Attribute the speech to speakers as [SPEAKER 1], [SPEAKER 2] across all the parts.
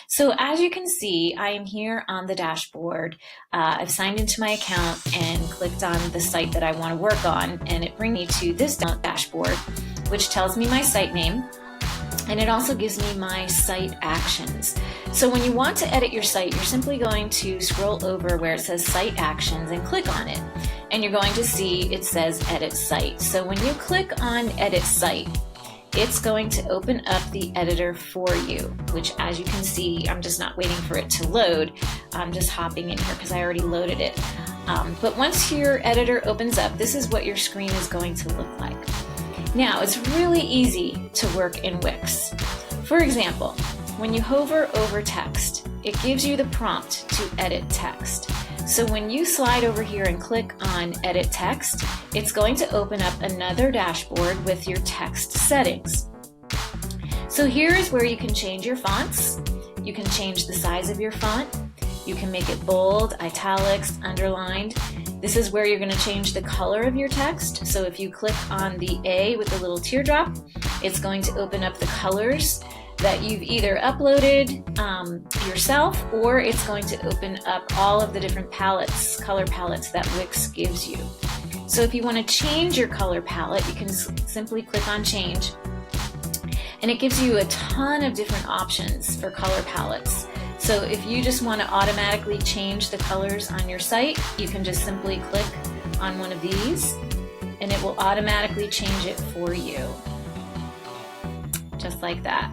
[SPEAKER 1] So as you can see, I am here on the dashboard. I've signed into my account and clicked on the site that I want to work on, and it brings me to this dashboard, which tells me my site name, and it also gives me my site actions. So when you want to edit your site, you're simply going to scroll over where it says Site Actions and click on it, and you're going to see it says Edit Site. So when you click on Edit Site, it's going to open up the editor for you, which, as you can see, I'm just not waiting for it to load. I'm just hopping in here because I already loaded it. But once your editor opens up, this is what your screen is going to look like. Now, it's really easy to work in Wix. For example, when you hover over text, it gives you the prompt to edit text. So when you slide over here and click on Edit Text, it's going to open up another dashboard with your text settings. So here is where you can change your fonts. You can change the size of your font. You can make it bold, italics, underlined. This is where you're going to change the color of your text. So if you click on the A with the little teardrop, it's going to open up the colors that you've either uploaded yourself, or it's going to open up all of the different palettes, color palettes that Wix gives you. So if you want to change your color palette, you can simply click on Change, and it gives you a ton of different options for color palettes. So if you just want to automatically change the colors on your site, you can just simply click on one of these, and it will automatically change it for you, just like that.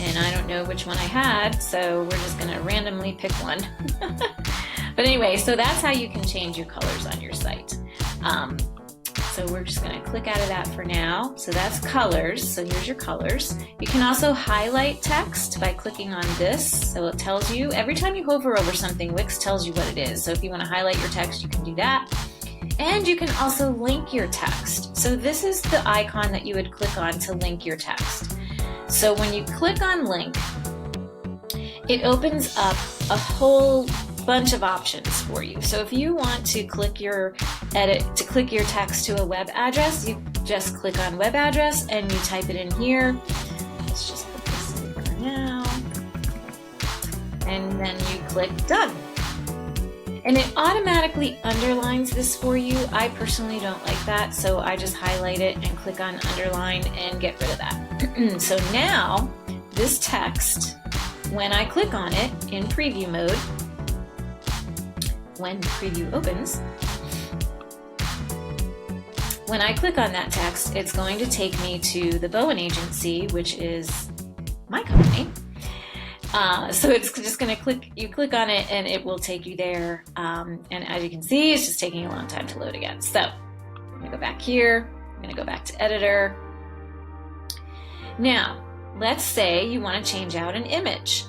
[SPEAKER 1] And I don't know which one I had, so we're just going to randomly pick one. But anyway, so that's how you can change your colors on your site. So we're just going to click out of that for now. So that's colors. So here's your colors. You can also highlight text by clicking on this. So it tells you, every time you hover over something, Wix tells you what it is. So if you want to highlight your text, you can do that. And you can also link your text. So this is the icon that you would click on to link your text. So when you click on link, it opens up a whole bunch of options for you. So if you want to click your text to a web address, you just click on web address and you type it in here. Let's just put this in for now. And then you click done. And it automatically underlines this for you. I personally don't like that, so I just highlight it and click on underline and get rid of that. So now, this text, when I click on it in preview mode, when preview opens, when I click on that text, it's going to take me to the Bowen Agency, which is my company. So it's just going to click on it and it will take you there. And as you can see, it's just taking a long time to load again. So I'm going to go back here. I'm going to go back to editor. Now, let's say you want to change out an image.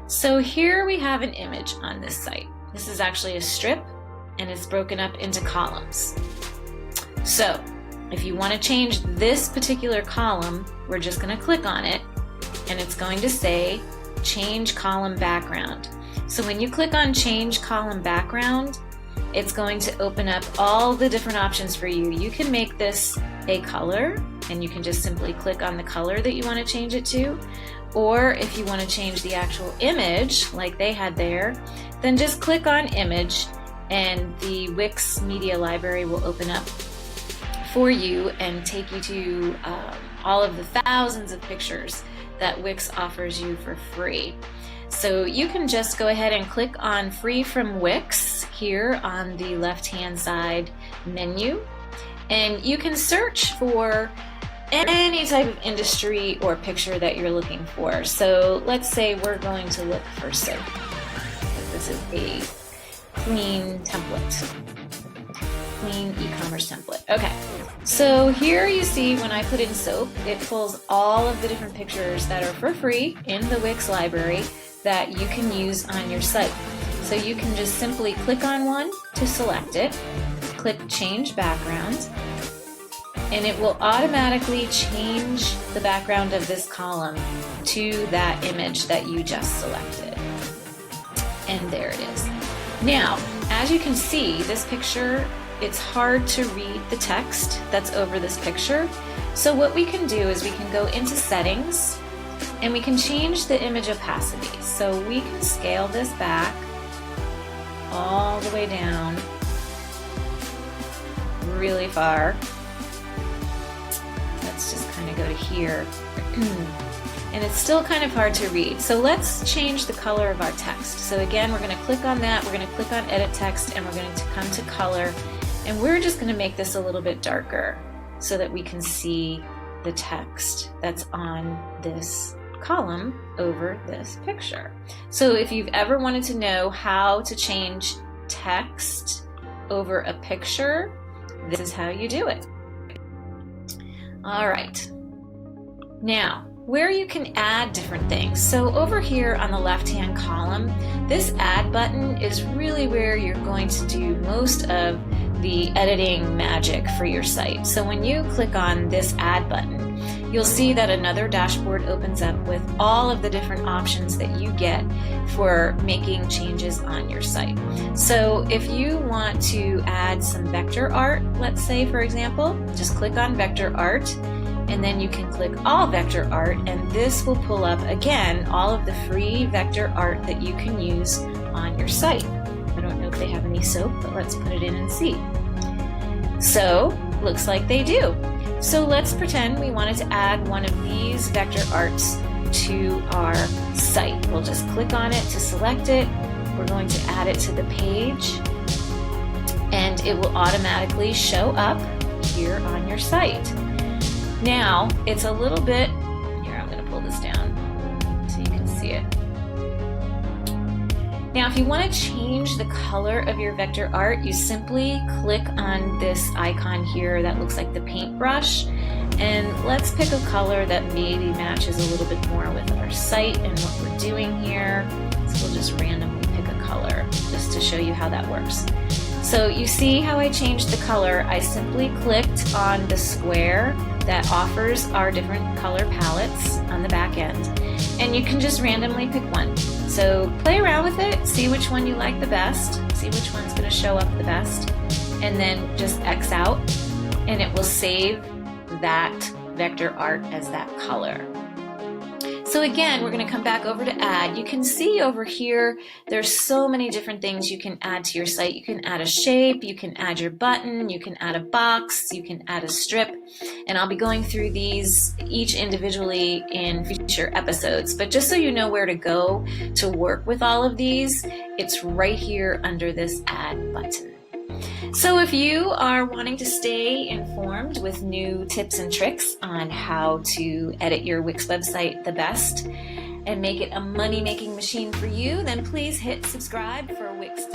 [SPEAKER 1] So here we have an image on this site. This is actually a strip and it's broken up into columns. So if you want to change this particular column, we're just going to click on it. And it's going to say change column background. So when you click on change column background, it's going to open up all the different options for you. You can make this a color, and you can just simply click on the color that you want to change it to. Or if you want to change the actual image like they had there, then just click on image and the Wix media library will open up for you and take you to all of the thousands of pictures that Wix offers you for free. So you can just go ahead and click on Free from Wix here on the left-hand side menu, and you can search for any type of industry or picture that you're looking for. So let's say we're going to look for soap. This is a clean template. Clean e-commerce template. Okay, so here you see when I put in soap, it pulls all of the different pictures that are for free in the Wix library that you can use on your site. So you can just simply click on one to select it, click change background, and it will automatically change the background of this column to that image that you just selected. And there it is. Now, as you can see, this picture, it's hard to read the text that's over this picture. So what we can do is we can go into settings And we can change the image opacity. So we can scale this back all the way down really far. Let's just kind of go to here. And it's still kind of hard to read. So let's change the color of our text. So again, we're going to click on that. We're going to click on edit text and we're going to come to color. And we're just going to make this a little bit darker so that we can see the text that's on this column over this picture. So if you've ever wanted to know how to change text over a picture, this is how you do it. All right. Now, where you can add different things. So over here on the left-hand column, this add button is really where you're going to do most of the editing magic for your site. So when you click on this add button, you'll see that another dashboard opens up with all of the different options that you get for making changes on your site. So if you want to add some vector art, let's say for example, just click on vector art, and then you can click all vector art, and this will pull up again all of the free vector art that you can use on your site. I don't know if they have any soap, but let's put it in and see. So, looks like they do. So let's pretend we wanted to add one of these vector arts to our site. We'll just click on it to select it. We're going to add it to the page, and it will automatically show up here on your site. Now, it's a little bit, here I'm going to pull this down so you can see it. Now, if you want to change the color of your vector art, you simply click on this icon here that looks like the paintbrush, and let's pick a color that maybe matches a little bit more with our site and what we're doing here. So we'll just randomly pick a color just to show you how that works. So you see how I changed the color. I simply clicked on the square that offers our different color palettes on the back end, and you can just randomly pick one. So play around with it, see which one you like the best, see which one's going to show up the best, and then just X out, and it will save that vector art as that color. So again, we're going to come back over to add. You can see over here, there's so many different things you can add to your site. You can add a shape, you can add your button, you can add a box, you can add a strip, and I'll be going through these each individually in future episodes. But just so you know where to go to work with all of these, it's right here under this add button. So if you are wanting to stay informed with new tips and tricks on how to edit your Wix website the best and make it a money-making machine for you, then please hit subscribe for Wix